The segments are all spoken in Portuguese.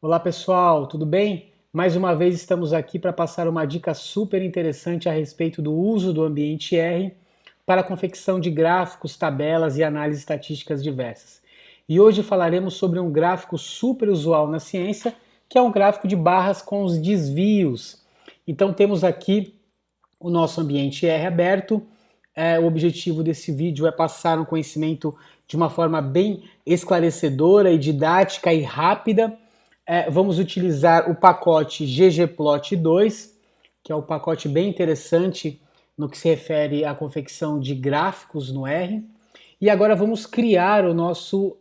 Olá pessoal, tudo bem? Mais uma vez estamos aqui para passar uma dica super interessante a respeito do uso do ambiente R para a confecção de gráficos, tabelas e análises estatísticas diversas. E hoje falaremos sobre um gráfico super usual na ciência, que é um gráfico de barras com os desvios. Então temos aqui o nosso ambiente R aberto. O objetivo desse vídeo é passar um conhecimento de uma forma bem esclarecedora e didática e rápida. Vamos utilizar o pacote ggplot2, que é um pacote bem interessante no que se refere à confecção de gráficos no R. E agora vamos criar o nosso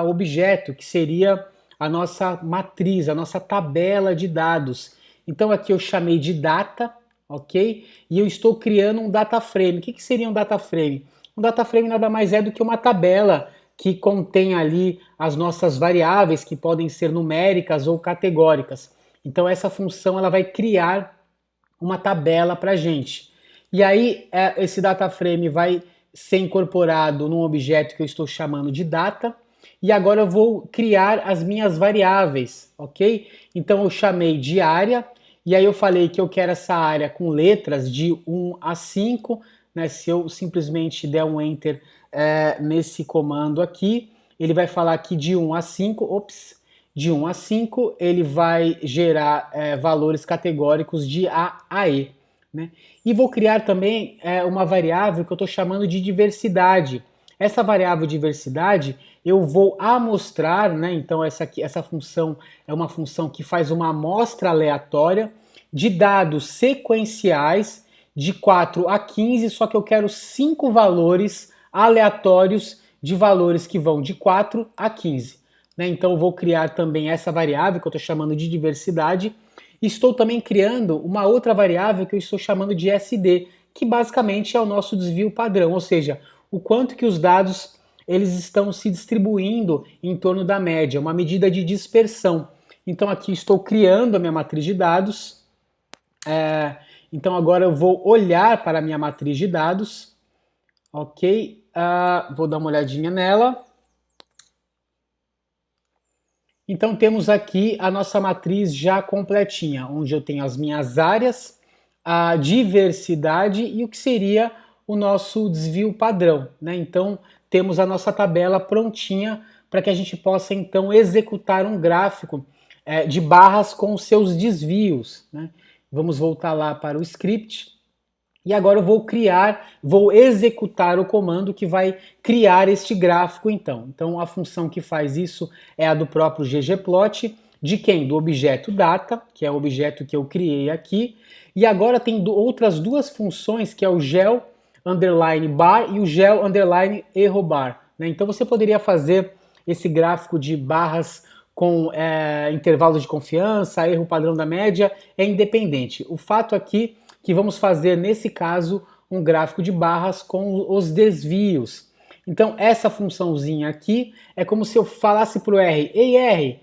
objeto, que seria a nossa matriz, a nossa tabela de dados. Então aqui eu chamei de data, ok? E eu estou criando um data frame. O que seria um data frame? Um data frame nada mais é do que uma tabela que contém ali as nossas variáveis, que podem ser numéricas ou categóricas. Então essa função ela vai criar uma tabela para a gente. E aí esse data frame vai ser incorporado num objeto que eu estou chamando de data. E agora eu vou criar as minhas variáveis, ok? Então eu chamei de área, e aí eu falei que eu quero essa área com letras de 1 a 5, né? Se eu simplesmente der um Enter nesse comando aqui, ele vai falar que de 1 a 5, de 1 a 5 ele vai gerar valores categóricos de A a E. Né? E vou criar também uma variável que eu estou chamando de diversidade. Essa variável diversidade eu vou amostrar, né? Então essa função é uma função que faz uma amostra aleatória de dados sequenciais de 4 a 15, só que eu quero 5 valores aleatórios de valores que vão de 4 a 15. Né? Então eu vou criar também essa variável que eu estou chamando de diversidade. Estou também criando uma outra variável que eu estou chamando de SD, que basicamente é o nosso desvio padrão, ou seja, o quanto que os dados eles estão se distribuindo em torno da média, uma medida de dispersão. Então aqui estou criando a minha matriz de dados. Então agora eu vou olhar para a minha matriz de dados, ok? Vou dar uma olhadinha nela. Então temos aqui a nossa matriz já completinha, onde eu tenho as minhas áreas, a diversidade e o que seria o nosso desvio padrão, né? Então temos a nossa tabela prontinha para que a gente possa então executar um gráfico de barras com os seus desvios, né? Vamos voltar lá para o script. E agora eu vou executar o comando que vai criar este gráfico então. Então a função que faz isso é a do próprio ggplot, de quem? Do objeto data, que é o objeto que eu criei aqui. E agora tem outras duas funções, que é o gel underline bar e o gel underline errobar. Né? Então você poderia fazer esse gráfico de barras com intervalos de confiança, erro padrão da média, é independente. O fato aqui que vamos fazer, nesse caso, um gráfico de barras com os desvios. Então, essa funçãozinha aqui é como se eu falasse para o R, ei R,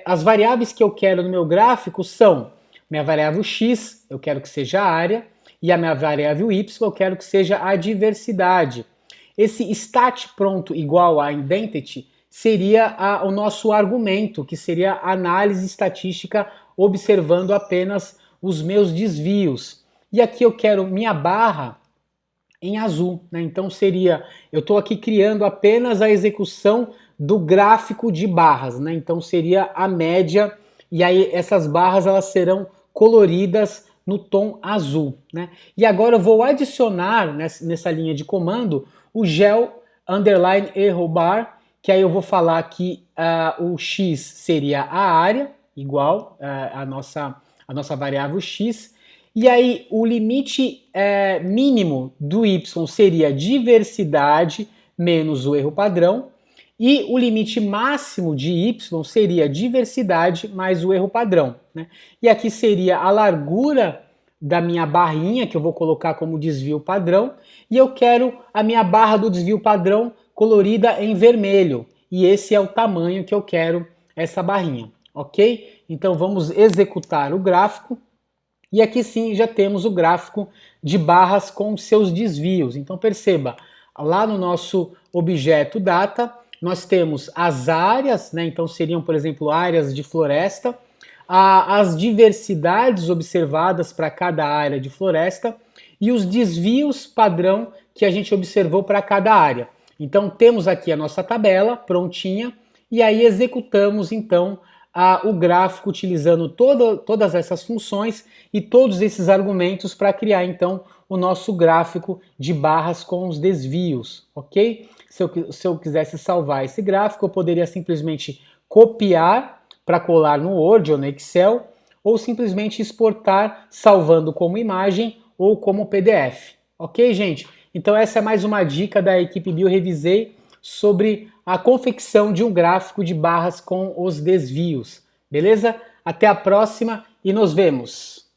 as variáveis que eu quero no meu gráfico são minha variável X, eu quero que seja a área, e a minha variável Y, eu quero que seja a diversidade. Esse stat pronto igual a identity seria o nosso argumento, que seria a análise estatística observando apenas os meus desvios. E aqui eu quero minha barra em azul, né? Então seria, eu estou aqui criando apenas a execução do gráfico de barras, né? Então seria a média, e aí essas barras elas serão coloridas no tom azul, né? E agora eu vou adicionar nessa linha de comando o gel underline errobar, que aí eu vou falar que o x seria a área, igual a nossa variável x, e aí o limite mínimo do y seria diversidade menos o erro padrão, e o limite máximo de y seria diversidade mais o erro padrão. Né? E aqui seria a largura da minha barrinha, que eu vou colocar como desvio padrão, e eu quero a minha barra do desvio padrão colorida em vermelho, e esse é o tamanho que eu quero essa barrinha, ok? Então vamos executar o gráfico, e aqui sim já temos o gráfico de barras com seus desvios. Então perceba, lá no nosso objeto data, nós temos as áreas, né? Então seriam, por exemplo, áreas de floresta, as diversidades observadas para cada área de floresta e os desvios padrão que a gente observou para cada área. Então temos aqui a nossa tabela prontinha e aí executamos então o gráfico utilizando todas essas funções e todos esses argumentos para criar então o nosso gráfico de barras com os desvios, ok? Se eu quisesse salvar esse gráfico, eu poderia simplesmente copiar para colar no Word ou no Excel, ou simplesmente exportar salvando como imagem ou como PDF. Ok, gente? Então essa é mais uma dica da equipe BioRevisei sobre a confecção de um gráfico de barras com os desvios. Beleza? Até a próxima e nos vemos!